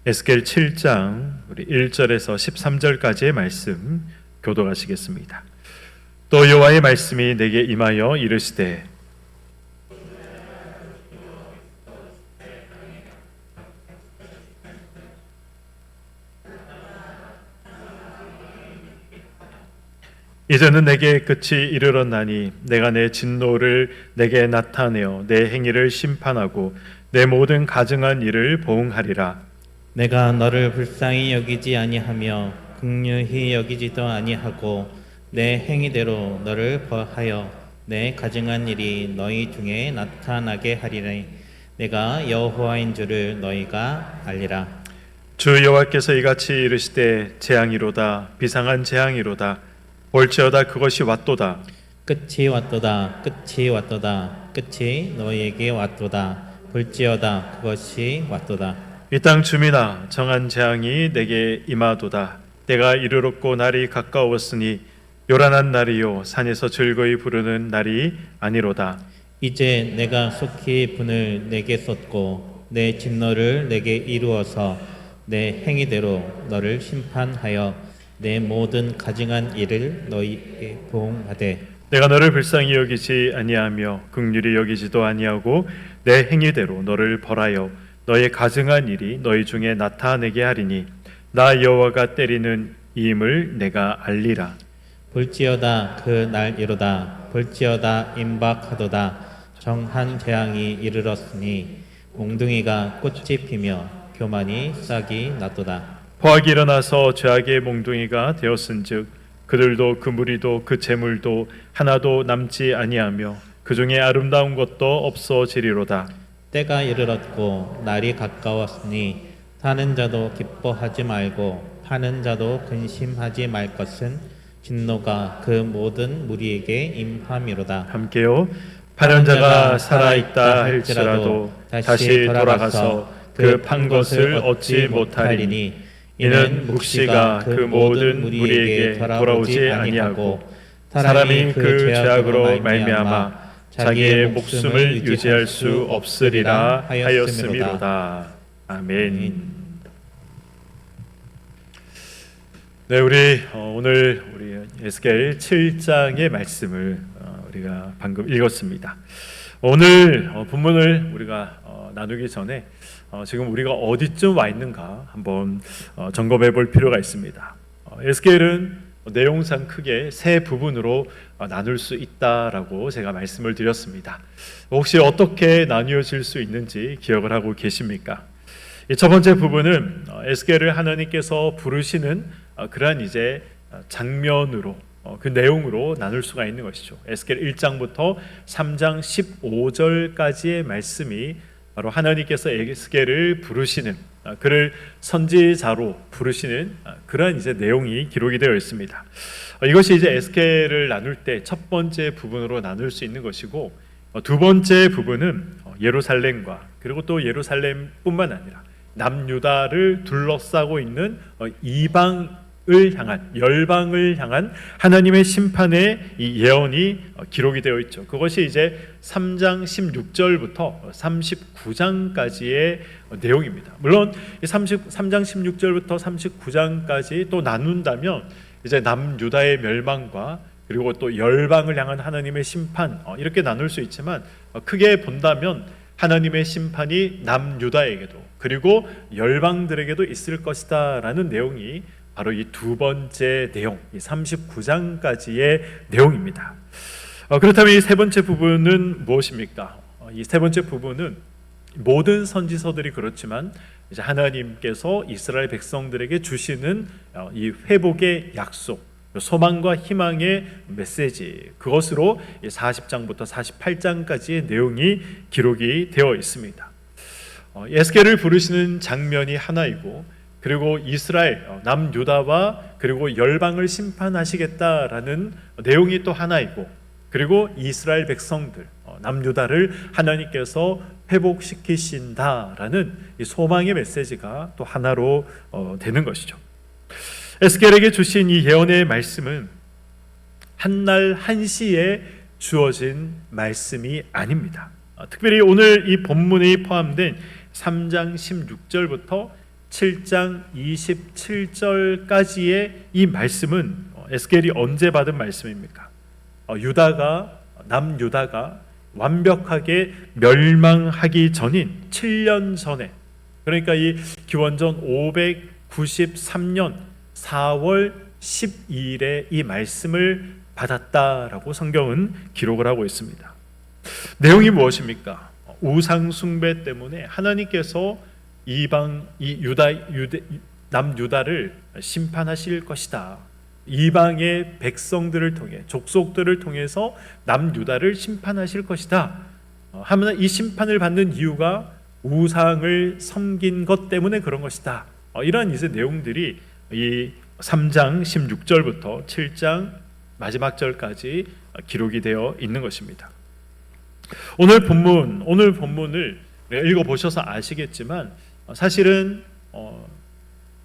에스겔 7장 우리 1절에서 13절까지의 말씀 교독하시겠습니다. 또 여호와의 말씀이 내게 임하여 이르시되 이제는 내게 끝이 이르렀나니 내가 내 진노를 내게 나타내어 내 행위를 심판하고 내 모든 가증한 일을 보응하리라. 내가 너를 불쌍히 여기지 아니하며 긍휼히 여기지도 아니하고 내 행위대로 너를 벌하여 내 가증한 일이 너희 중에 나타나게 하리니 내가 여호와인 줄을 너희가 알리라. 주 여호와께서 이같이 이르시되 재앙이로다 비상한 재앙이로다 볼지어다 그것이 왔도다. 끝이 왔도다. 끝이 왔도다. 끝이 너희에게 왔도다. 볼지어다 그것이 왔도다. 이 땅 주민아 정한 재앙이 내게 임하도다. 때가 이르렀고 날이 가까웠으니 요란한 날이요 산에서 즐거이 부르는 날이 아니로다. 이제 내가 속히 분을 내게 쏟고 내 진노를 내게 이루어서 내 행위대로 너를 심판하여 내 모든 가증한 일을 너희에게 보응하되 내가 너를 불쌍히 여기지 아니하며 긍휼히 여기지도 아니하고 내 행위대로 너를 벌하여 너의 가증한 일이 너희 중에 나타내게 하리니 나 여호와가 때리는 이임을 내가 알리라. 볼지어다 그 날이로다. 볼지어다 임박하도다. 정한 재앙이 이르렀으니 몽둥이가 꽃이 피며 교만이 싹이 났도다. 포악이 일어나서 죄악의 몽둥이가 되었은즉 그들도 그 무리도 그 재물도 하나도 남지 아니하며 그 중에 아름다운 것도 없어지리로다. 때가 이르렀고 날이 가까웠으니 사는 자도 기뻐하지 말고 파는 자도 근심하지 말 것은 진노가 그 모든 무리에게 임함이로다. 함께요. 파는 자가 살아있다 할지라도 다시 돌아가서 그 판 것을 얻지 못하리니 이는 묵시가 그 모든 무리에게 돌아오지 아니하고 사람이 그 죄악으로 말미암아 자기의 목숨을 유지할 수 없으리라 하였음이로다. 아멘. 네, 오늘 우리 에스겔 7장의 말씀을 우리가 방금 읽었습니다. 오늘 본문을 우리가 나누기 전에 지금 우리가 어디쯤 와 있는가 한번 점검해 볼 필요가 있습니다. 에스겔은 내용상 크게 세 부분으로 나눌 수 있다라고 제가 말씀을 드렸습니다. 혹시 어떻게 나뉘어질 수 있는지 기억을 하고 계십니까? 첫 번째 부분은 에스겔을 하나님께서 부르시는 그러한 이제 장면으로 그 내용으로 나눌 수가 있는 것이죠. 에스겔 1장부터 3장 15절까지의 말씀이 바로 하나님께서 에스겔을 부르시는 그를 선지자로 부르시는 그러한 이제 내용이 기록이 되어 있습니다. 이것이 이제 에스겔을 나눌 때 첫 번째 부분으로 나눌 수 있는 것이고 두 번째 부분은 예루살렘과 그리고 또 예루살렘뿐만 아니라 남유다를 둘러싸고 있는 이방을 향한 열방을 향한 하나님의 심판의 이 예언이 기록이 되어 있죠. 그것이 이제 3장 16절부터 39장까지의 내용입니다. 물론 3장 16절부터 39장까지 또 나눈다면 이제 남유다의 멸망과 그리고 또 열방을 향한 하나님의 심판 이렇게 나눌 수 있지만 크게 본다면 하나님의 심판이 남유다에게도 그리고 열방들에게도 있을 것이다라는 내용이 바로 이 두 번째 내용, 이 39장까지의 내용입니다. 그렇다면 이 세 번째 부분은 무엇입니까? 이 세 번째 부분은 모든 선지서들이 그렇지만 이제 하나님께서 이스라엘 백성들에게 주시는 이 회복의 약속, 소망과 희망의 메시지, 그것으로 40장부터 48장까지의 내용이 기록이 되어 있습니다. 에스겔을 부르시는 장면이 하나이고 그리고 이스라엘 남유다와 그리고 열방을 심판하시겠다라는 내용이 또 하나이고 그리고 이스라엘 백성들 남유다를 하나님께서 회복시키신다라는 이 소망의 메시지가 또 하나로 되는 것이죠. 에스겔에게 주신 이 예언의 말씀은 한날 한시에 주어진 말씀이 아닙니다. 특별히 오늘 이 본문이 포함된 3장 16절부터 7장 27절까지의 이 말씀은 에스겔이 언제 받은 말씀입니까? 남유다가 완벽하게 멸망하기 전인 7년 전에, 그러니까 이 기원전 593년 4월 12일에 이 말씀을 받았다라고 성경은 기록을 하고 있습니다. 내용이 무엇입니까? 우상 숭배 때문에 하나님께서 남유다를 심판하실 것이다. 이방의 백성들을 통해, 족속들을 통해서 남유다를 심판하실 것이다. 하면 이 심판을 받는 이유가 우상을 섬긴 것 때문에 그런 것이다. 이러한 이제 내용들이 이 3장 16절부터 7장 마지막 절까지 기록이 되어 있는 것입니다. 오늘 본문을 읽어보셔서 아시겠지만 사실은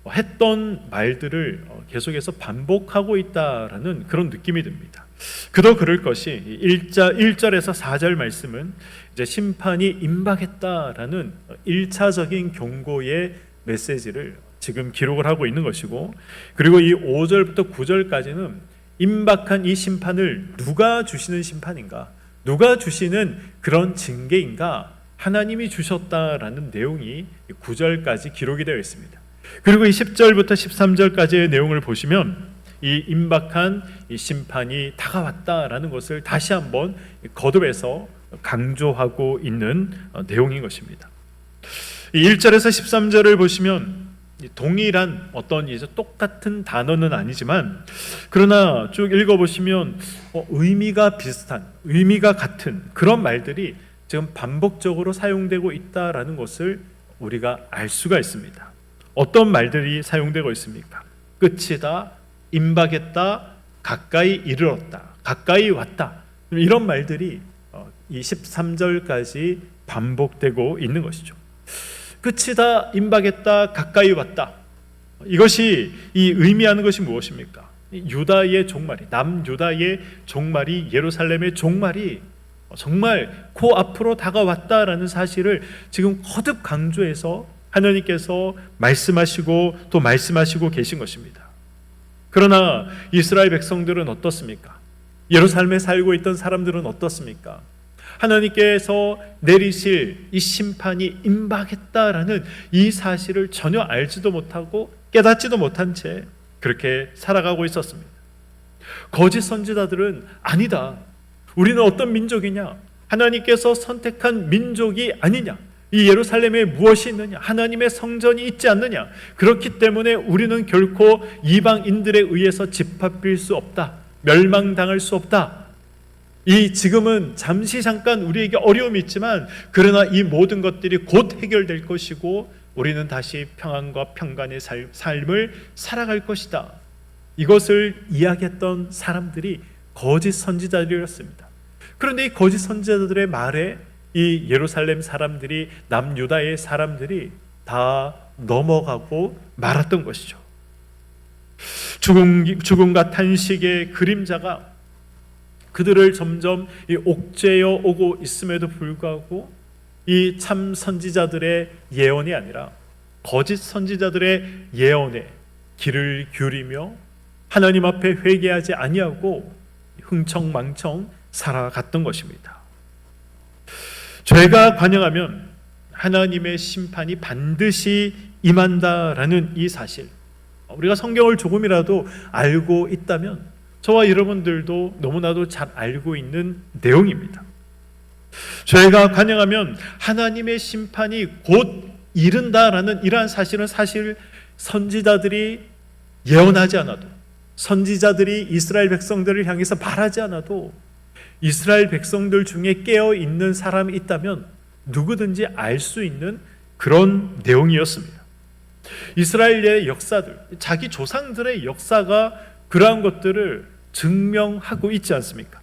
했던 말들을 계속해서 반복하고 있다라는 그런 느낌이 듭니다. 그도 그럴 것이 1절에서 4절 말씀은 이제 심판이 임박했다라는 1차적인 경고의 메시지를 지금 기록을 하고 있는 것이고, 그리고 이 5절부터 9절까지는 임박한 이 심판을 누가 주시는 심판인가, 누가 주시는 그런 징계인가, 하나님이 주셨다라는 내용이 9절까지 기록이 되어 있습니다. 그리고 이 10절부터 13절까지의 내용을 보시면 이 임박한 이 심판이 다가왔다라는 것을 다시 한번 거듭해서 강조하고 있는 내용인 것입니다. 이 1절에서 13절을 보시면 동일한 어떤 이제 똑같은 단어는 아니지만, 그러나 쭉 읽어보시면 의미가 비슷한, 의미가 같은 그런 말들이 지금 반복적으로 사용되고 있다라는 것을 우리가 알 수가 있습니다. 어떤 말들이 사용되고 있습니까? 끝이다, 임박했다, 가까이 이르렀다, 가까이 왔다, 이런 말들이 이 13절까지 반복되고 있는 것이죠. 끝이다, 임박했다, 가까이 왔다. 이것이 이 의미하는 것이 무엇입니까? 유다의 종말이, 남유다의 종말이, 예루살렘의 종말이 정말 코앞으로 다가왔다라는 사실을 지금 거듭 강조해서 하나님께서 말씀하시고 또 말씀하시고 계신 것입니다. 그러나 이스라엘 백성들은 어떻습니까? 예루살렘에 살고 있던 사람들은 어떻습니까? 하나님께서 내리실 이 심판이 임박했다라는 이 사실을 전혀 알지도 못하고 깨닫지도 못한 채 그렇게 살아가고 있었습니다. 거짓 선지자들은 아니다, 우리는 어떤 민족이냐, 하나님께서 선택한 민족이 아니냐, 이 예루살렘에 무엇이 있느냐, 하나님의 성전이 있지 않느냐, 그렇기 때문에 우리는 결코 이방인들에 의해서 짓밟힐 수 없다, 멸망당할 수 없다. 이 지금은 잠깐 우리에게 어려움이 있지만 그러나 이 모든 것들이 곧 해결될 것이고 우리는 다시 평안과 평강의 삶을 살아갈 것이다. 이것을 이야기했던 사람들이 거짓 선지자들이었습니다. 그런데 이 거짓 선지자들의 말에 이 예루살렘 사람들이, 남유다의 사람들이 다 넘어가고 말았던 것이죠. 죽음과 탄식의 그림자가 그들을 점점 옥죄어 오고 있음에도 불구하고 이 참 선지자들의 예언이 아니라 거짓 선지자들의 예언에 귀를 기울이며 하나님 앞에 회개하지 아니하고 흥청망청 살아갔던 것입니다. 죄가 관영하면 하나님의 심판이 반드시 임한다라는 이 사실, 우리가 성경을 조금이라도 알고 있다면 저와 여러분들도 너무나도 잘 알고 있는 내용입니다. 죄가 관영하면 하나님의 심판이 곧 이른다라는 이러한 사실은 사실 선지자들이 예언하지 않아도, 선지자들이 이스라엘 백성들을 향해서 말하지 않아도 이스라엘 백성들 중에 깨어있는 사람이 있다면 누구든지 알 수 있는 그런 내용이었습니다. 이스라엘의 역사들, 자기 조상들의 역사가 그러한 것들을 증명하고 있지 않습니까?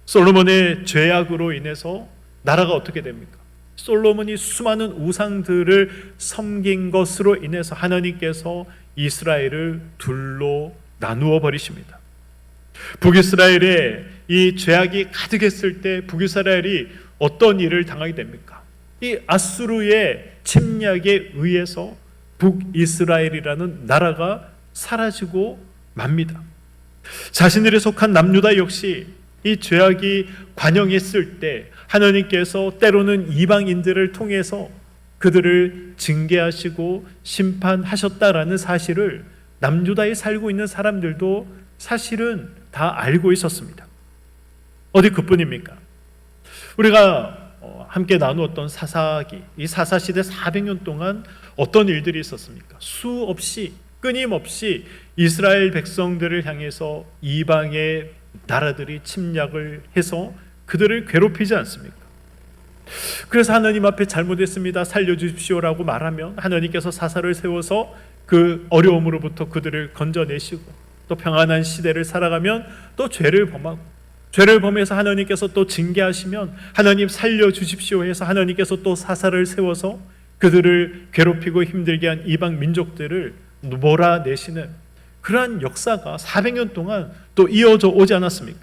솔로몬의 죄악으로 인해서 나라가 어떻게 됩니까? 솔로몬이 수많은 우상들을 섬긴 것으로 인해서 하나님께서 이스라엘을 둘로 나누어 버리십니다. 북이스라엘에 이 죄악이 가득했을 때 북이스라엘이 어떤 일을 당하게 됩니까? 이 아수르의 침략에 의해서 북이스라엘이라는 나라가 사라지고 맙니다. 자신들이 속한 남유다 역시 이 죄악이 관영했을 때 하나님께서 때로는 이방인들을 통해서 그들을 징계하시고 심판하셨다라는 사실을 남유다에 살고 있는 사람들도 사실은 다 알고 있었습니다. 어디 그뿐입니까? 우리가 함께 나누었던 사사기, 이 사사시대 400년 동안 어떤 일들이 있었습니까? 수없이 끊임없이 이스라엘 백성들을 향해서 이방의 나라들이 침략을 해서 그들을 괴롭히지 않습니까? 그래서 하나님 앞에 잘못했습니다, 살려주십시오라고 말하면 하나님께서 사사를 세워서 그 어려움으로부터 그들을 건져내시고, 또 평안한 시대를 살아가면 또 죄를 범하고, 죄를 범해서 하나님께서 또 징계하시면 하나님 살려주십시오 해서 하나님께서 또 사사를 세워서 그들을 괴롭히고 힘들게 한 이방 민족들을 몰아내시는 그러한 역사가 400년 동안 또 이어져 오지 않았습니까?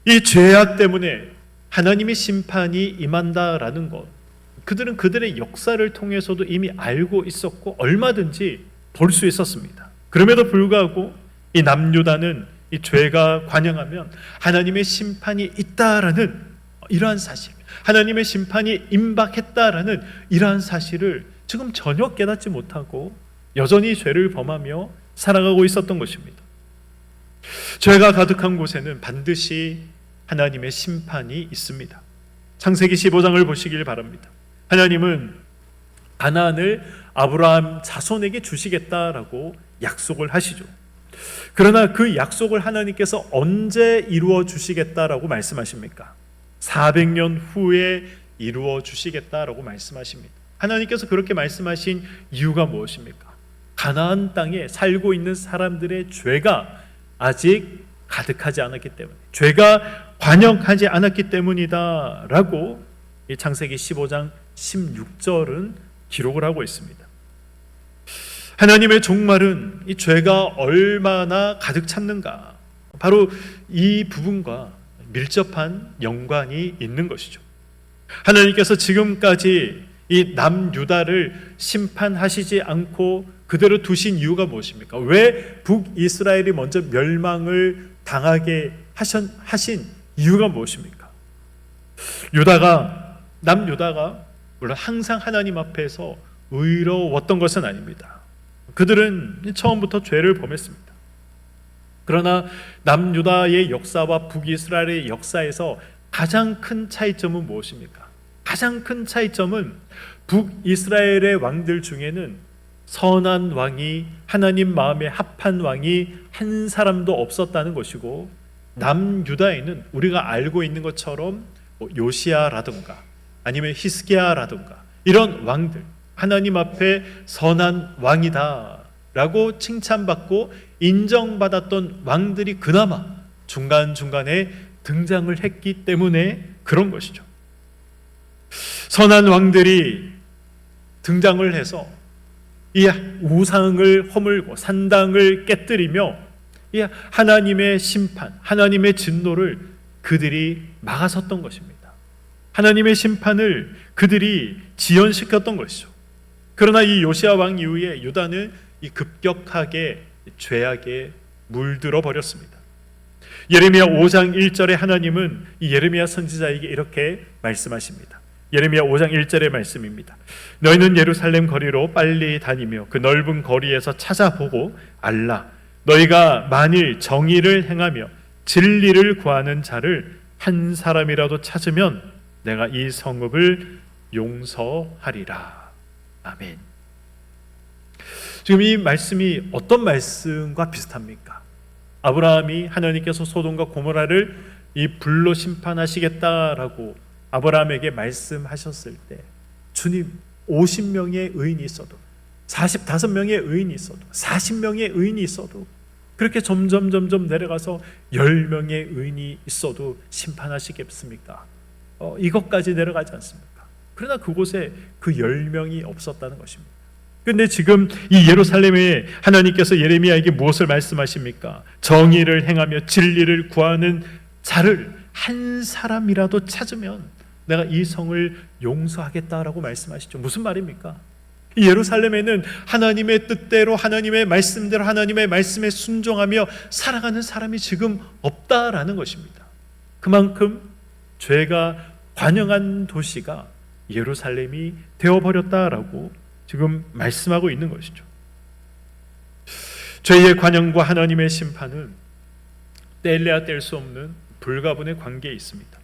이 죄악 때문에 하나님의 심판이 임한다라는 것, 그들은 그들의 역사를 통해서도 이미 알고 있었고 얼마든지 볼 수 있었습니다. 그럼에도 불구하고 이 남유다는 이 죄가 관영하면 하나님의 심판이 있다라는 이러한 사실, 하나님의 심판이 임박했다라는 이러한 사실을 지금 전혀 깨닫지 못하고 여전히 죄를 범하며 살아가고 있었던 것입니다. 죄가 가득한 곳에는 반드시 하나님의 심판이 있습니다. 창세기 15장을 보시길 바랍니다. 하나님은 가나안을 아브라함 자손에게 주시겠다라고 약속을 하시죠. 그러나 그 약속을 하나님께서 언제 이루어 주시겠다라고 말씀하십니까? 400년 후에 이루어 주시겠다라고 말씀하십니다. 하나님께서 그렇게 말씀하신 이유가 무엇입니까? 가나안 땅에 살고 있는 사람들의 죄가 아직 가득하지 않았기 때문에, 죄가 관영하지 않았기 때문이다라고 이 창세기 15장 16절은 기록을 하고 있습니다. 하나님의 종말은 이 죄가 얼마나 가득 찼는가, 바로 이 부분과 밀접한 연관이 있는 것이죠. 하나님께서 지금까지 이 남유다를 심판하시지 않고 그대로 두신 이유가 무엇입니까? 왜 북이스라엘이 먼저 멸망을 당하게 하신 이유가 무엇입니까? 남유다가 물론 항상 하나님 앞에서 의로웠던 것은 아닙니다. 그들은 처음부터 죄를 범했습니다. 그러나 남유다의 역사와 북이스라엘의 역사에서 가장 큰 차이점은 무엇입니까? 가장 큰 차이점은 북이스라엘의 왕들 중에는 선한 왕이, 하나님 마음에 합한 왕이 한 사람도 없었다는 것이고, 남유다에는 우리가 알고 있는 것처럼 요시야라든가 아니면 히스기야라든가 이런 왕들, 하나님 앞에 선한 왕이다 라고 칭찬받고 인정받았던 왕들이 그나마 중간중간에 등장을 했기 때문에 그런 것이죠. 선한 왕들이 등장을 해서 이 우상을 허물고 산당을 깨뜨리며 이 하나님의 심판, 하나님의 진노를 그들이 막아섰던 것입니다. 하나님의 심판을 그들이 지연시켰던 것이죠. 그러나 이 요시야 왕 이후에 유다는 이 급격하게 죄악에 물들어 버렸습니다. 예레미야 5장 1절에 하나님은 이 예레미야 선지자에게 이렇게 말씀하십니다. 예레미야 5장 1절의 말씀입니다. 너희는 예루살렘 거리로 빨리 다니며 그 넓은 거리에서 찾아보고 알라. 너희가 만일 정의를 행하며 진리를 구하는 자를 한 사람이라도 찾으면 내가 이 성읍을 용서하리라. 아멘. 지금 이 말씀이 어떤 말씀과 비슷합니까? 아브라함이 하나님께서 소돔과 고모라를 이 불로 심판하시겠다라고 아브라함에게 말씀하셨을 때 주님 50명의 의인이 있어도 45명의 의인이 있어도 40명의 의인이 있어도 그렇게 점점 내려가서 10명의 의인이 있어도 심판하시겠습니까? 이것까지 내려가지 않습니까? 그러나 그곳에 그 10명이 없었다는 것입니다. 그런데 지금 이 예루살렘에 하나님께서 예레미야에게 무엇을 말씀하십니까? 정의를 행하며 진리를 구하는 자를 한 사람이라도 찾으면 내가 이 성을 용서하겠다라고 말씀하시죠. 무슨 말입니까? 이 예루살렘에는 하나님의 뜻대로, 하나님의 말씀대로, 하나님의 말씀에 순종하며 살아가는 사람이 지금 없다라는 것입니다. 그만큼 죄가 관영한 도시가 예루살렘이 되어버렸다라고 지금 말씀하고 있는 것이죠. 죄의 관영과 하나님의 심판은 뗄래야 뗄 수 없는 불가분의 관계에 있습니다.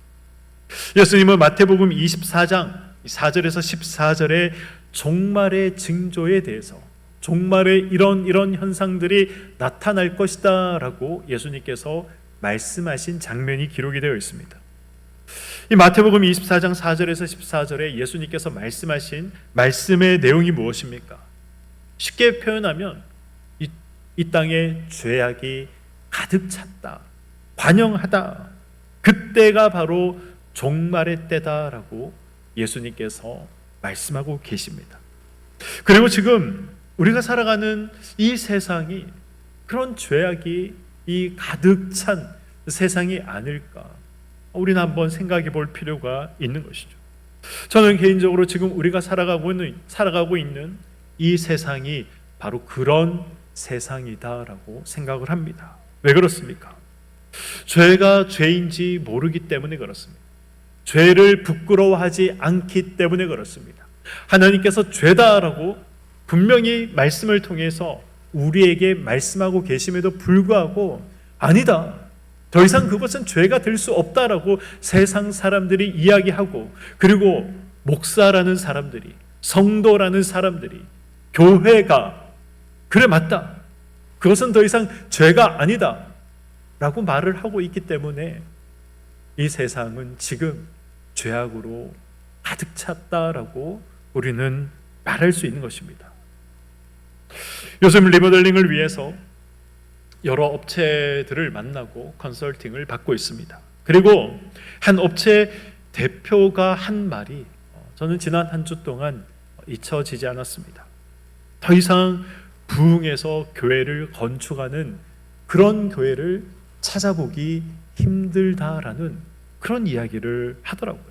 예수님은 마태복음 24장 4절에서 14절에 종말의 징조에 대해서, 종말의 이런 현상들이 나타날 것이다 라고 예수님께서 말씀하신 장면이 기록이 되어 있습니다. 이 마태복음 24장 4절에서 14절에 예수님께서 말씀하신 말씀의 내용이 무엇입니까? 쉽게 표현하면 이 땅에 죄악이 가득 찼다, 관영하다, 그때가 바로 종말의 때다라고 예수님께서 말씀하고 계십니다. 그리고 지금 우리가 살아가는 이 세상이 그런 죄악이 이 가득 찬 세상이 아닐까, 우리는 한번 생각해 볼 필요가 있는 것이죠. 저는 개인적으로 지금 우리가 살아가고 있는 이 세상이 바로 그런 세상이다라고 생각을 합니다. 왜 그렇습니까? 죄가 죄인지 모르기 때문에 그렇습니다. 죄를 부끄러워하지 않기 때문에 그렇습니다. 하나님께서 죄다라고 분명히 말씀을 통해서 우리에게 말씀하고 계심에도 불구하고 아니다, 더 이상 그것은 죄가 될 수 없다라고 세상 사람들이 이야기하고, 그리고 목사라는 사람들이, 성도라는 사람들이, 교회가 그래 맞다, 그것은 더 이상 죄가 아니다 라고 말을 하고 있기 때문에 이 세상은 지금 죄악으로 가득 찼다라고 우리는 말할 수 있는 것입니다. 요즘 리모델링을 위해서 여러 업체들을 만나고 컨설팅을 받고 있습니다. 그리고 한 업체 대표가 한 말이 저는 지난 한 주 동안 잊혀지지 않았습니다. 더 이상 부흥해서 교회를 건축하는 그런 교회를 찾아보기 힘들다라는 그런 이야기를 하더라고요.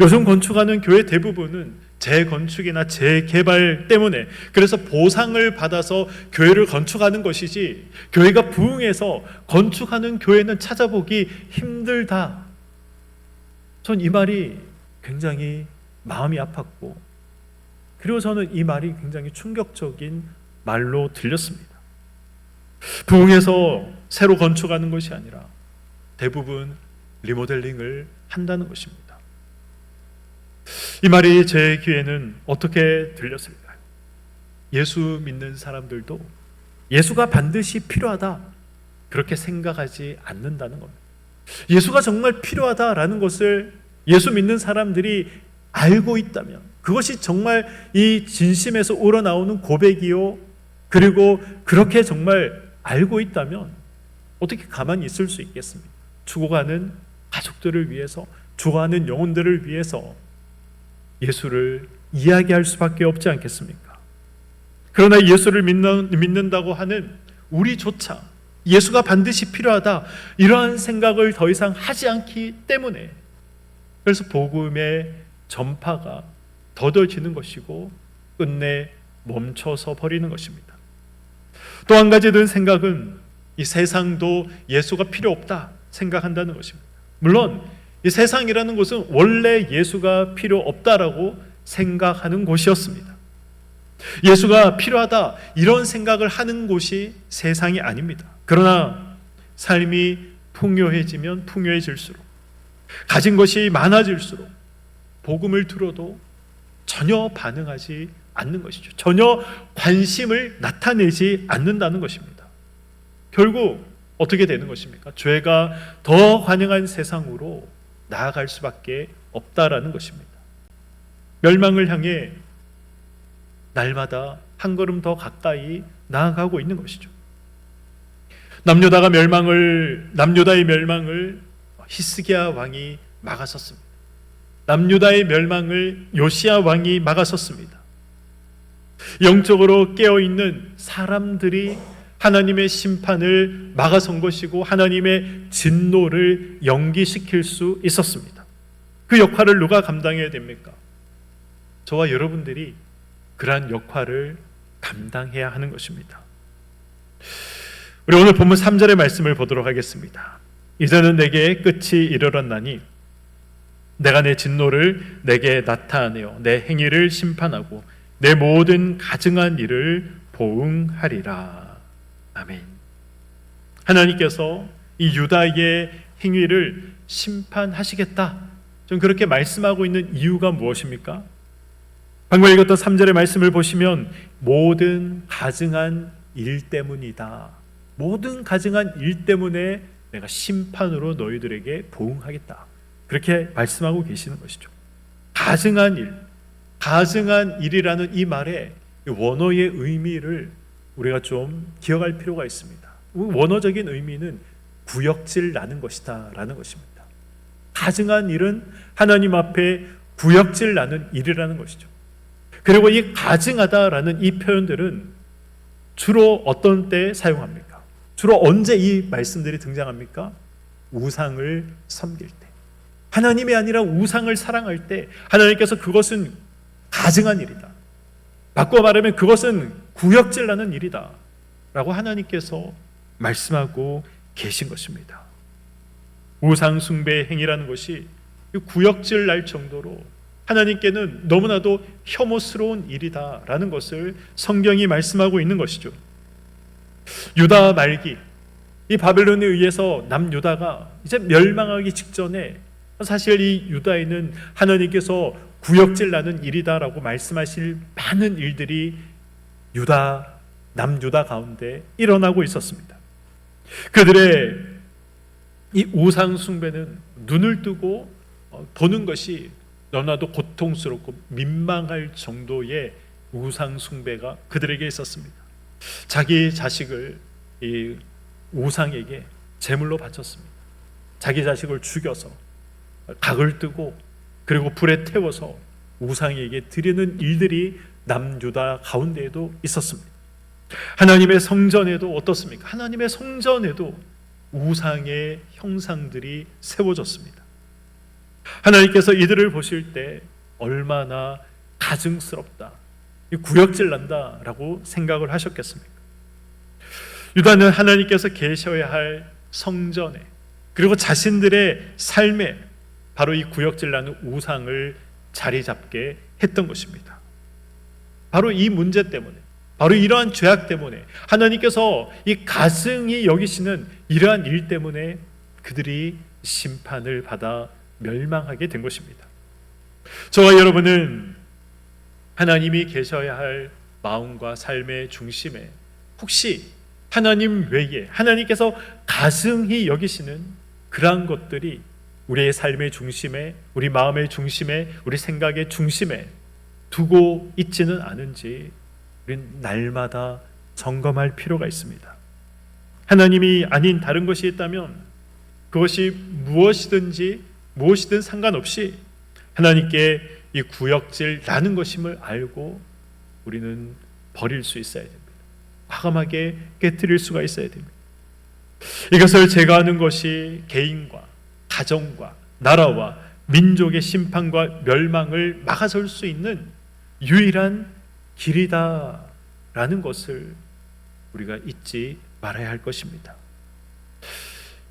요즘 건축하는 교회 대부분은 재건축이나 재개발 때문에, 그래서 보상을 받아서 교회를 건축하는 것이지 교회가 부흥해서 건축하는 교회는 찾아보기 힘들다. 전 이 말이 굉장히 마음이 아팠고, 그리고 저는 이 말이 굉장히 충격적인 말로 들렸습니다. 부흥해서 새로 건축하는 것이 아니라 대부분 리모델링을 한다는 것입니다. 이 말이 제 귀에는 어떻게 들렸을까요? 예수 믿는 사람들도 예수가 반드시 필요하다 그렇게 생각하지 않는다는 겁니다. 예수가 정말 필요하다라는 것을 예수 믿는 사람들이 알고 있다면, 그것이 정말 이 진심에서 우러나오는 고백이요, 그리고 그렇게 정말 알고 있다면 어떻게 가만히 있을 수 있겠습니까? 죽어가는 가족들을 위해서, 죽어가는 영혼들을 위해서 예수를 이야기할 수밖에 없지 않겠습니까? 그러나 예수를 믿는다고 하는 우리조차 예수가 반드시 필요하다 이러한 생각을 더 이상 하지 않기 때문에, 그래서 복음의 전파가 더뎌지는 것이고 끝내 멈춰서 버리는 것입니다. 또 한 가지 든 생각은 이 세상도 예수가 필요 없다 생각한다는 것입니다. 물론 이 세상이라는 곳은 원래 예수가 필요 없다라고 생각하는 곳이었습니다. 예수가 필요하다 이런 생각을 하는 곳이 세상이 아닙니다. 그러나 삶이 풍요해지면 풍요해질수록, 가진 것이 많아질수록 복음을 들어도 전혀 반응하지 않는 것이죠. 전혀 관심을 나타내지 않는다는 것입니다. 결국 어떻게 되는 것입니까? 죄가 더 관영한 세상으로 나아갈 수밖에 없다라는 것입니다. 멸망을 향해 날마다 한 걸음 더 가까이 나아가고 있는 것이죠. 남유다의 멸망을 히스기야 왕이 막았었습니다. 남유다의 멸망을 요시야 왕이 막았었습니다. 영적으로 깨어있는 사람들이 하나님의 심판을 막아선 것이고 하나님의 진노를 연기시킬 수 있었습니다. 그 역할을 누가 감당해야 됩니까? 저와 여러분들이 그러한 역할을 감당해야 하는 것입니다. 우리 오늘 본문 3절의 말씀을 보도록 하겠습니다. 이제는 내게 끝이 이르렀나니 내가 내 진노를 내게 나타내어 내 행위를 심판하고 내 모든 가증한 일을 보응하리라. 아멘. 하나님께서 이 유다의 행위를 심판하시겠다, 좀 그렇게 말씀하고 있는 이유가 무엇입니까? 방금 읽었던 3절의 말씀을 보시면 모든 가증한 일 때문이다. 모든 가증한 일 때문에 내가 심판으로 너희들에게 보응하겠다, 그렇게 말씀하고 계시는 것이죠. 가증한 일, 가증한 일이라는 이 말의 원어의 의미를 우리가 좀 기억할 필요가 있습니다. 원어적인 의미는 구역질 나는 것이다 라는 것입니다. 가증한 일은 하나님 앞에 구역질 나는 일이라는 것이죠. 그리고 이 가증하다라는 이 표현들은 주로 어떤 때 사용합니까? 주로 언제 이 말씀들이 등장합니까? 우상을 섬길 때, 하나님이 아니라 우상을 사랑할 때 하나님께서 그것은 가증한 일이다, 바꿔 말하면 그것은 구역질 나는 일이다 라고 하나님께서 말씀하고 계신 것입니다. 우상 숭배의 행위라는 것이 구역질 날 정도로 하나님께는 너무나도 혐오스러운 일이다라는 것을 성경이 말씀하고 있는 것이죠. 유다 말기, 이 바벨론에 의해서 남유다가 이제 멸망하기 직전에 사실 이 유다에는 하나님께서 구역질 나는 일이다라고 말씀하실 많은 일들이 남유다 가운데 일어나고 있었습니다. 그들의 이 우상 숭배는 눈을 뜨고 보는 것이 너무나도 고통스럽고 민망할 정도의 우상 숭배가 그들에게 있었습니다. 자기 자식을 이 우상에게 제물로 바쳤습니다. 자기 자식을 죽여서 각을 뜨고 그리고 불에 태워서 우상에게 드리는 일들이 남유다 가운데에도 있었습니다. 하나님의 성전에도 어떻습니까? 하나님의 성전에도 우상의 형상들이 세워졌습니다. 하나님께서 이들을 보실 때 얼마나 가증스럽다, 구역질 난다라고 생각을 하셨겠습니까? 유다는 하나님께서 계셔야 할 성전에, 그리고 자신들의 삶에 바로 이 구역질 나는 우상을 자리 잡게 했던 것입니다. 바로 이 문제 때문에, 바로 이러한 죄악 때문에 하나님께서 이 가증히 여기시는 이러한 일 때문에 그들이 심판을 받아 멸망하게 된 것입니다. 저와 여러분은 하나님이 계셔야 할 마음과 삶의 중심에 혹시 하나님 외에 하나님께서 가증히 여기시는 그러한 것들이 우리의 삶의 중심에, 우리 마음의 중심에, 우리 생각의 중심에 두고 있지는 않은지 우리는 날마다 점검할 필요가 있습니다. 하나님이 아닌 다른 것이 있다면 그것이 무엇이든 상관없이 하나님께 이 구역질 나는 것임을 알고 우리는 버릴 수 있어야 됩니다. 과감하게 깨뜨릴 수가 있어야 됩니다. 이것을 제거하는 것이 개인과 가정과 나라와 민족의 심판과 멸망을 막아설 수 있는 유일한 길이다라는 것을 우리가 잊지 말아야 할 것입니다.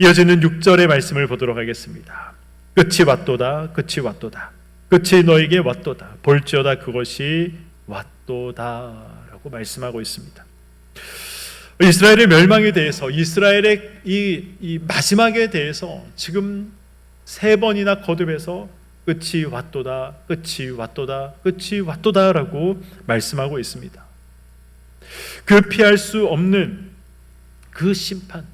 이어지는 6절의 말씀을 보도록 하겠습니다. 끝이 왔도다, 끝이 왔도다, 끝이 너에게 왔도다, 볼지어다 그것이 왔도다라고 말씀하고 있습니다. 이스라엘의 멸망에 대해서, 이스라엘의 이 마지막에 대해서 지금 3번이나 거듭해서 끝이 왔도다, 끝이 왔도다, 끝이 왔도다라고 말씀하고 있습니다. 그 피할 수 없는 그 심판,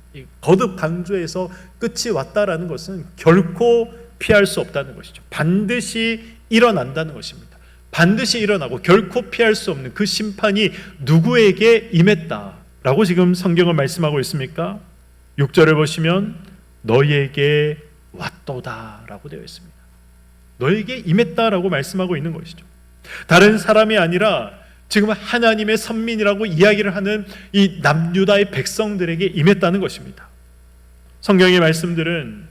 거듭 강조해서 끝이 왔다라는 것은 결코 피할 수 없다는 것이죠. 반드시 일어난다는 것입니다. 반드시 일어나고 결코 피할 수 없는 그 심판이 누구에게 임했다라고 지금 성경은 말씀하고 있습니까? 6절을 보시면 너희에게 왔도다라고 되어 있습니다. 너희에게 임했다라고 말씀하고 있는 것이죠. 다른 사람이 아니라 지금 하나님의 선민이라고 이야기를 하는 이 남유다의 백성들에게 임했다는 것입니다. 성경의 말씀들은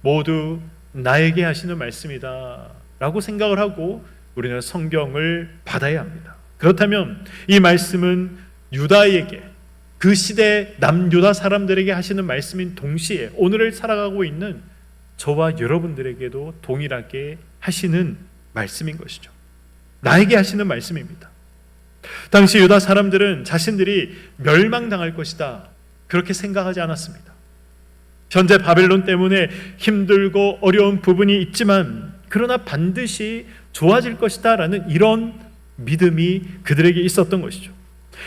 모두 나에게 하시는 말씀이다 라고 생각을 하고 우리는 성경을 받아야 합니다. 그렇다면 이 말씀은 유다에게, 그 시대 남유다 사람들에게 하시는 말씀인 동시에 오늘을 살아가고 있는 저와 여러분들에게도 동일하게 하시는 말씀인 것이죠. 나에게 하시는 말씀입니다. 당시 유다 사람들은 자신들이 멸망당할 것이다, 그렇게 생각하지 않았습니다. 현재 바벨론 때문에 힘들고 어려운 부분이 있지만 그러나 반드시 좋아질 것이다 라는 이런 믿음이 그들에게 있었던 것이죠.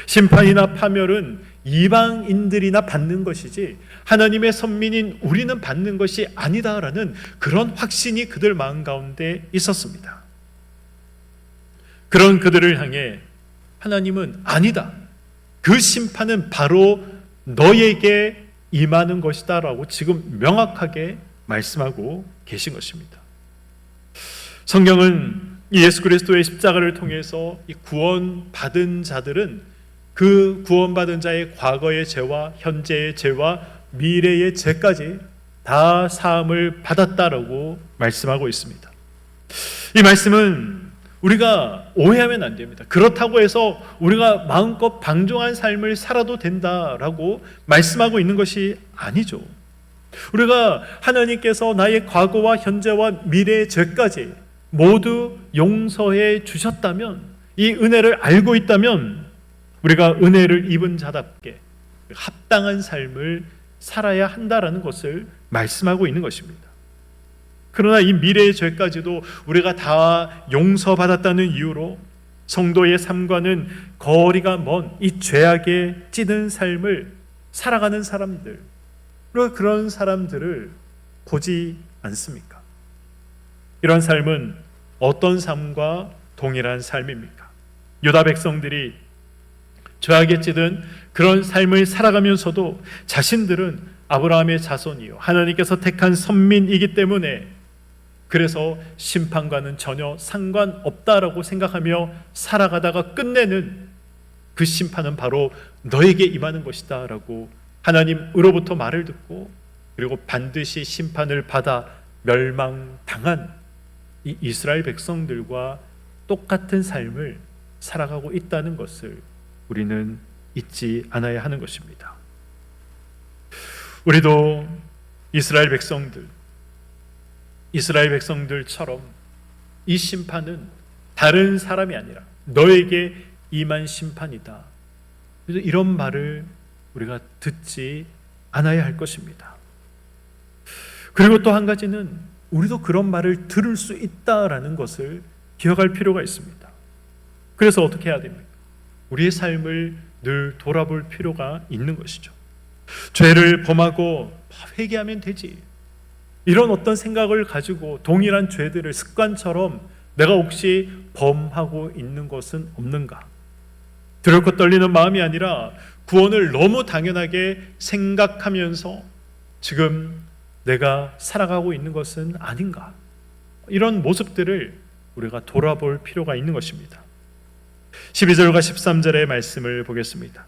심판이나 파멸은 이방인들이나 받는 것이지 하나님의 선민인 우리는 받는 것이 아니다라는 그런 확신이 그들 마음 가운데 있었습니다. 그런 그들을 향해 하나님은 아니다, 그 심판은 바로 너에게 임하는 것이다 라고 지금 명확하게 말씀하고 계신 것입니다. 성경은 이 예수 그리스도의 십자가를 통해서 이 구원받은 자들은 그 구원받은 자의 과거의 죄와 현재의 죄와 미래의 죄까지 다 사함을 받았다라고 말씀하고 있습니다. 이 말씀은 우리가 오해하면 안 됩니다. 그렇다고 해서 우리가 마음껏 방종한 삶을 살아도 된다라고 말씀하고 있는 것이 아니죠. 우리가 하나님께서 나의 과거와 현재와 미래의 죄까지 모두 용서해 주셨다면, 이 은혜를 알고 있다면 우리가 은혜를 입은 자답게 합당한 삶을 살아야 한다라는 것을 말씀하고 있는 것입니다. 그러나 이 미래의 죄까지도 우리가 다 용서받았다는 이유로 성도의 삶과는 거리가 먼 이 죄악에 찌든 삶을 살아가는 사람들, 그런 사람들을 보지 않습니까? 이런 삶은 어떤 삶과 동일한 삶입니까? 유다 백성들이 죄악에 찌든 그런 삶을 살아가면서도 자신들은 아브라함의 자손이요, 하나님께서 택한 선민이기 때문에 그래서 심판과는 전혀 상관없다라고 생각하며 살아가다가 끝내는 그 심판은 바로 너에게 임하는 것이다 라고 하나님으로부터 말을 듣고 그리고 반드시 심판을 받아 멸망당한 이 이스라엘 백성들과 똑같은 삶을 살아가고 있다는 것을 우리는 잊지 않아야 하는 것입니다. 우리도 이스라엘 백성들처럼 이 심판은 다른 사람이 아니라 너에게 임한 심판이다, 그래서 이런 말을 우리가 듣지 않아야 할 것입니다. 그리고 또 한 가지는 우리도 그런 말을 들을 수 있다라는 것을 기억할 필요가 있습니다. 그래서 어떻게 해야 됩니까? 우리의 삶을 늘 돌아볼 필요가 있는 것이죠. 죄를 범하고 회개하면 되지, 이런 어떤 생각을 가지고 동일한 죄들을 습관처럼 내가 혹시 범하고 있는 것은 없는가? 두렵고 떨리는 마음이 아니라 구원을 너무 당연하게 생각하면서 지금 내가 살아가고 있는 것은 아닌가? 이런 모습들을 우리가 돌아볼 필요가 있는 것입니다. 12절과 13절의 말씀을 보겠습니다.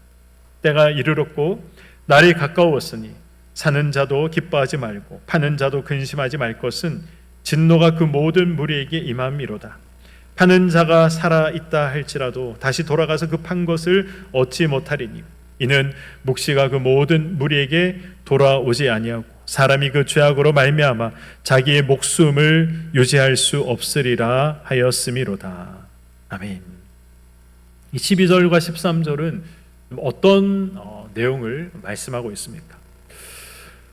때가 이르렀고 날이 가까웠으니 사는 자도 기뻐하지 말고 파는 자도 근심하지 말 것은 진노가 그 모든 무리에게 임함이로다. 파는 자가 살아있다 할지라도 다시 돌아가서 그 판 것을 얻지 못하리니 이는 묵시가 그 모든 무리에게 돌아오지 아니하고 사람이 그 죄악으로 말미암아 자기의 목숨을 유지할 수 없으리라 하였음이로다. 아멘. 이 12절과 13절은 어떤 내용을 말씀하고 있습니까?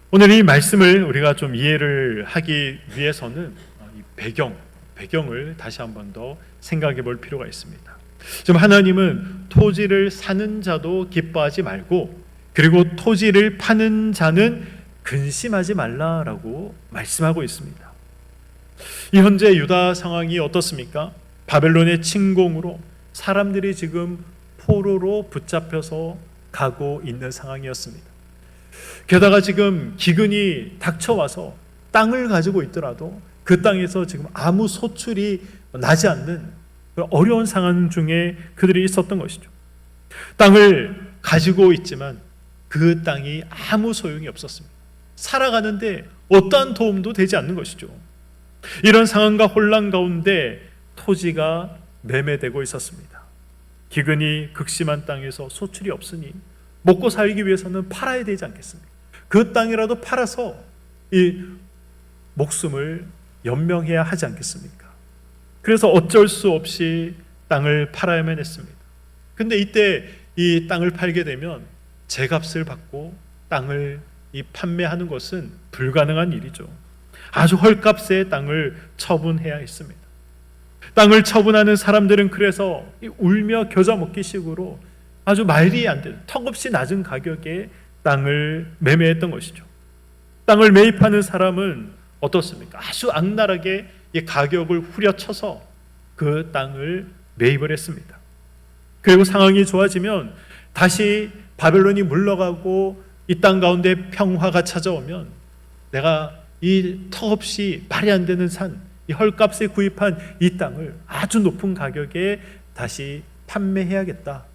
오늘 이 말씀을 우리가 좀 이해를 하기 위해서는 이 배경을 다시 한 번 더 생각해 볼 필요가 있습니다. 지금 하나님은 토지를 사는 자도 기뻐하지 말고 그리고 토지를 파는 자는 근심하지 말라라고 말씀하고 있습니다. 이 현재 유다 상황이 어떻습니까? 바벨론의 침공으로 사람들이 지금 포로로 붙잡혀서 가고 있는 상황이었습니다. 게다가 지금 기근이 닥쳐와서 땅을 가지고 있더라도 그 땅에서 지금 아무 소출이 나지 않는 어려운 상황 중에 그들이 있었던 것이죠. 땅을 가지고 있지만 그 땅이 아무 소용이 없었습니다. 살아가는데 어떠한 도움도 되지 않는 것이죠. 이런 상황과 혼란 가운데 토지가 매매되고 있었습니다. 기근이 극심한 땅에서 소출이 없으니 먹고 살기 위해서는 팔아야 되지 않겠습니까? 그 땅이라도 팔아서 이 목숨을 연명해야 하지 않겠습니까? 그래서 어쩔 수 없이 땅을 팔아야만 했습니다. 근데 이때 이 땅을 팔게 되면 제값을 받고 땅을 판매하는 것은 불가능한 일이죠. 아주 헐값의 땅을 처분해야 했습니다. 땅을 처분하는 사람들은 그래서 울며 겨자 먹기 식으로 아주 말이 안 되는 턱없이 낮은 가격에 땅을 매매했던 것이죠. 땅을 매입하는 사람은 어떻습니까? 아주 악랄하게 이 가격을 후려쳐서 그 땅을 매입을 했습니다. 그리고 상황이 좋아지면 다시 바벨론이 물러가고 이 땅 가운데 평화가 찾아오면 내가 이 턱없이 말이 안 되는 산, 이 헐값에 구입한 이 땅을 아주 높은 가격에 다시 판매해야겠다.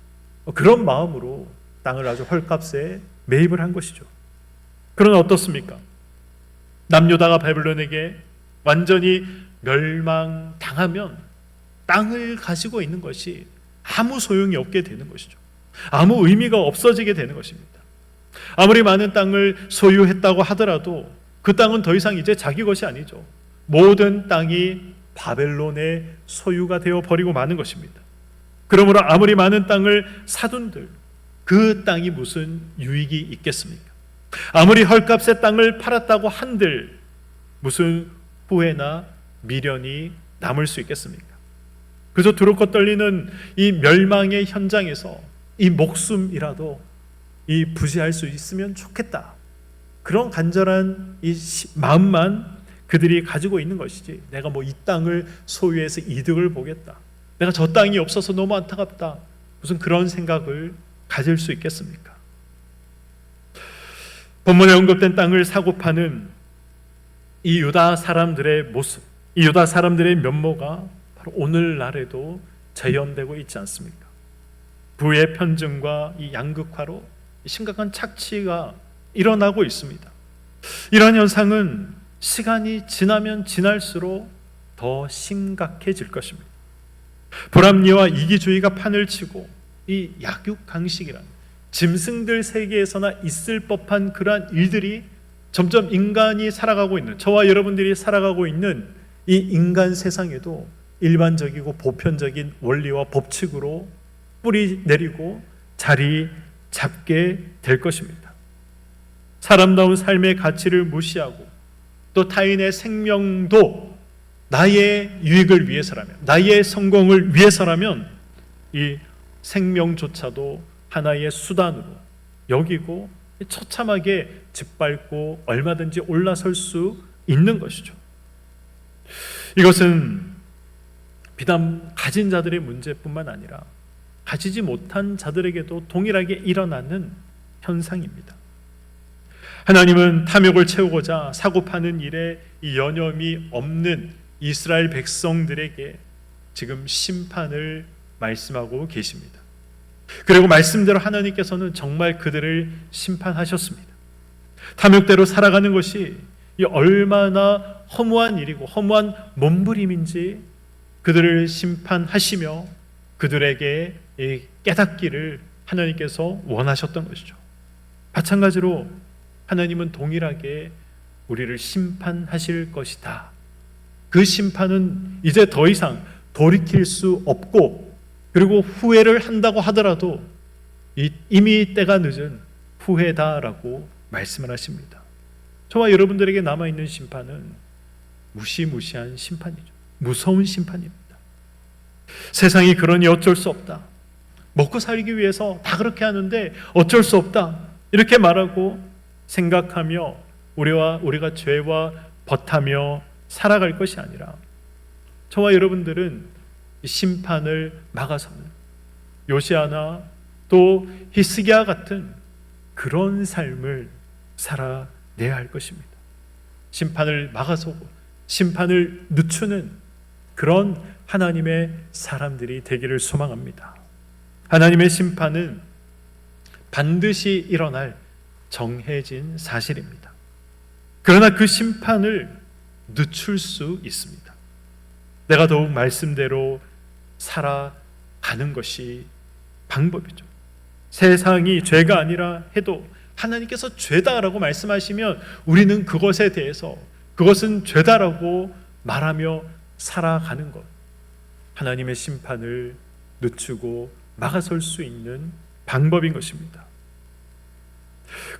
그런 마음으로 땅을 아주 헐값에 매입을 한 것이죠. 그러나 어떻습니까? 남유다가 바벨론에게 완전히 멸망당하면 땅을 가지고 있는 것이 아무 소용이 없게 되는 것이죠. 아무 의미가 없어지게 되는 것입니다. 아무리 많은 땅을 소유했다고 하더라도 그 땅은 더 이상 이제 자기 것이 아니죠. 모든 땅이 바벨론의 소유가 되어 버리고 마는 것입니다. 그러므로 아무리 많은 땅을 사둔들 그 땅이 무슨 유익이 있겠습니까? 아무리 헐값의 땅을 팔았다고 한들 무슨 후회나 미련이 남을 수 있겠습니까? 그저 두렵고 떨리는 이 멸망의 현장에서 이 목숨이라도 이 부지할 수 있으면 좋겠다. 그런 간절한 이 마음만 그들이 가지고 있는 것이지, 내가 뭐 이 땅을 소유해서 이득을 보겠다, 내가 저 땅이 없어서 너무 안타깝다, 무슨 그런 생각을 가질 수 있겠습니까? 본문에 언급된 땅을 사고 파는 이 유다 사람들의 모습, 이 유다 사람들의 면모가 바로 오늘날에도 재현되고 있지 않습니까? 부의 편증과 이 양극화로 심각한 착취가 일어나고 있습니다. 이러한 현상은 시간이 지나면 지날수록 더 심각해질 것입니다. 불합리와 이기주의가 판을 치고 이 약육강식이란 짐승들 세계에서나 있을 법한 그러한 일들이 점점 인간이 살아가고 있는, 저와 여러분들이 살아가고 있는 이 인간 세상에도 일반적이고 보편적인 원리와 법칙으로 뿌리 내리고 자리 잡게 될 것입니다. 사람다운 삶의 가치를 무시하고 또 타인의 생명도 나의 유익을 위해서라면, 나의 성공을 위해서라면 이 생명조차도 하나의 수단으로 여기고 처참하게 짓밟고 얼마든지 올라설 수 있는 것이죠. 이것은 비단 가진 자들의 문제뿐만 아니라 가지지 못한 자들에게도 동일하게 일어나는 현상입니다. 하나님은 탐욕을 채우고자 사고파는 일에 이 여념이 없는 이스라엘 백성들에게 지금 심판을 말씀하고 계십니다. 그리고 말씀대로 하나님께서는 정말 그들을 심판하셨습니다. 탐욕대로 살아가는 것이 얼마나 허무한 일이고 허무한 몸부림인지 그들을 심판하시며 그들에게 깨닫기를 하나님께서 원하셨던 것이죠. 마찬가지로 하나님은 동일하게 우리를 심판하실 것이다. 그 심판은 이제 더 이상 돌이킬 수 없고, 그리고 후회를 한다고 하더라도 이미 때가 늦은 후회다라고 말씀을 하십니다. 저와 여러분들에게 남아있는 심판은 무시무시한 심판이죠. 무서운 심판입니다. 세상이 그러니 어쩔 수 없다, 먹고 살기 위해서 다 그렇게 하는데 어쩔 수 없다, 이렇게 말하고 생각하며 우리가 죄와 벗하며 살아갈 것이 아니라 저와 여러분들은 심판을 막아서는 요시아나 또 히스기야 같은 그런 삶을 살아내야 할 것입니다. 심판을 막아서고 심판을 늦추는 그런 하나님의 사람들이 되기를 소망합니다. 하나님의 심판은 반드시 일어날 정해진 사실입니다. 그러나 그 심판을 늦출 수 있습니다. 내가 더욱 말씀대로 살아가는 것이 방법이죠. 세상이 죄가 아니라 해도 하나님께서 죄다라고 말씀하시면 우리는 그것에 대해서 그것은 죄다라고 말하며 살아가는 것, 하나님의 심판을 늦추고 막아설 수 있는 방법인 것입니다.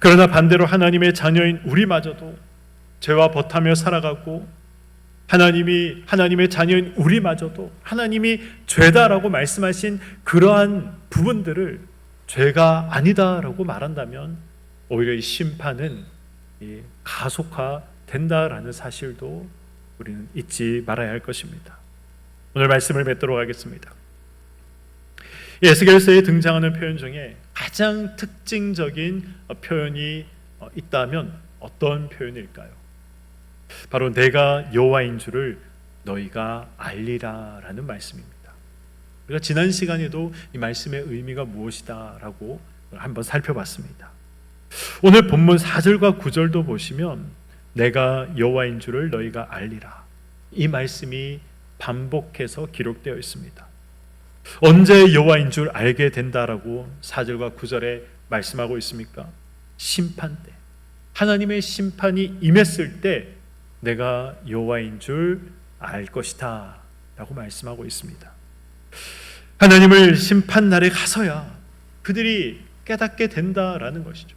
그러나 반대로 하나님의 자녀인 우리마저도 죄와 벗하며 살아가고 하나님의 자녀인 우리마저도 하나님이 죄다라고 말씀하신 그러한 부분들을 죄가 아니다라고 말한다면 오히려 이 심판은 가속화된다라는 사실도 우리는 잊지 말아야 할 것입니다. 오늘 말씀을 맺도록 하겠습니다. 에스겔서에 등장하는 표현 중에 가장 특징적인 표현이 있다면 어떤 표현일까요? 바로 내가 여호와인 줄을 너희가 알리라라는 말씀입니다. 우리가 지난 시간에도 이 말씀의 의미가 무엇이다라고 한번 살펴봤습니다. 오늘 본문 4절과 9절도 보시면 내가 여호와인 줄을 너희가 알리라, 이 말씀이 반복해서 기록되어 있습니다. 언제 여호와인 줄 알게 된다라고 4절과 9절에 말씀하고 있습니까? 심판 때, 하나님의 심판이 임했을 때 내가 여호와인 줄 알 것이다 라고 말씀하고 있습니다. 하나님을 심판 날에 가서야 그들이 깨닫게 된다라는 것이죠.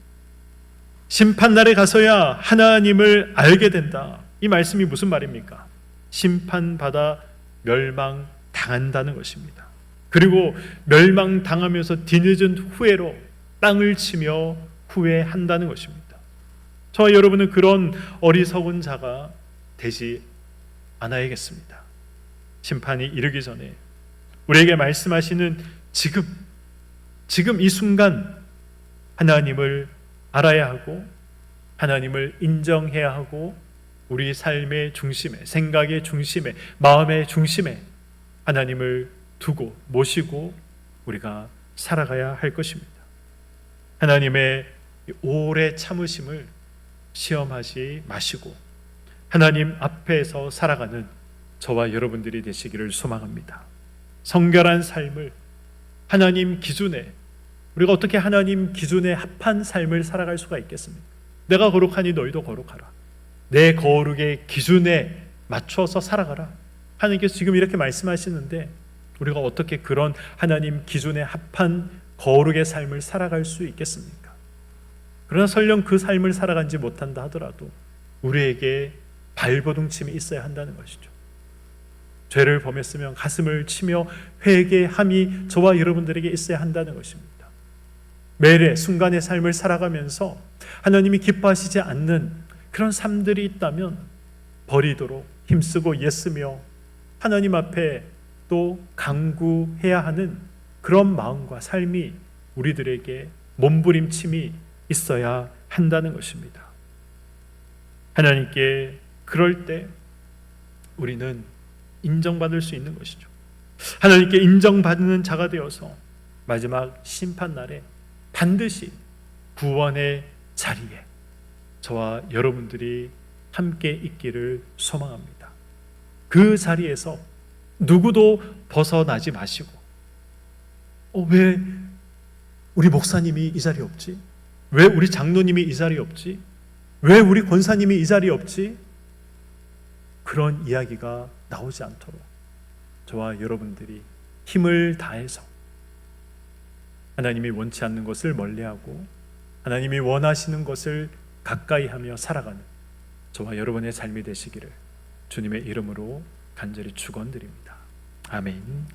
심판 날에 가서야 하나님을 알게 된다, 이 말씀이 무슨 말입니까? 심판받아 멸망당한다는 것입니다. 그리고 멸망당하면서 뒤늦은 후회로 땅을 치며 후회한다는 것입니다. 저와 여러분은 그런 어리석은 자가 되지 않아야겠습니다. 심판이 이르기 전에 우리에게 말씀하시는 지금 이 순간 하나님을 알아야 하고 하나님을 인정해야 하고 우리 삶의 중심에, 생각의 중심에, 마음의 중심에 하나님을 두고 모시고 우리가 살아가야 할 것입니다. 하나님의 오래 참으심을 시험하지 마시고 하나님 앞에서 살아가는 저와 여러분들이 되시기를 소망합니다. 성결한 삶을 하나님 기준에, 우리가 어떻게 하나님 기준에 합한 삶을 살아갈 수가 있겠습니까? 내가 거룩하니 너희도 거룩하라, 내 거룩의 기준에 맞춰서 살아가라, 하나님께서 지금 이렇게 말씀하시는데 우리가 어떻게 그런 하나님 기준에 합한 거룩의 삶을 살아갈 수 있겠습니까? 그러나 설령 그 삶을 살아가지 못한다 하더라도 우리에게 발버둥침이 있어야 한다는 것이죠. 죄를 범했으면 가슴을 치며 회개함이 저와 여러분들에게 있어야 한다는 것입니다. 매일의 순간의 삶을 살아가면서 하나님이 기뻐하시지 않는 그런 삶들이 있다면 버리도록 힘쓰고 애쓰며 하나님 앞에 또 간구해야 하는 그런 마음과 삶이 우리들에게 몸부림침이 있어야 한다는 것입니다. 하나님께 그럴 때 우리는 인정받을 수 있는 것이죠. 하나님께 인정받는 자가 되어서 마지막 심판날에 반드시 구원의 자리에 저와 여러분들이 함께 있기를 소망합니다. 그 자리에서 누구도 벗어나지 마시고 왜 우리 목사님이 이 자리에 없지? 왜 우리 장로님이 이 자리에 없지? 왜 우리 권사님이 이 자리에 없지? 그런 이야기가 나오지 않도록 저와 여러분들이 힘을 다해서 하나님이 원치 않는 것을 멀리하고 하나님이 원하시는 것을 가까이하며 살아가는 저와 여러분의 삶이 되시기를 주님의 이름으로 간절히 축원드립니다. 아멘.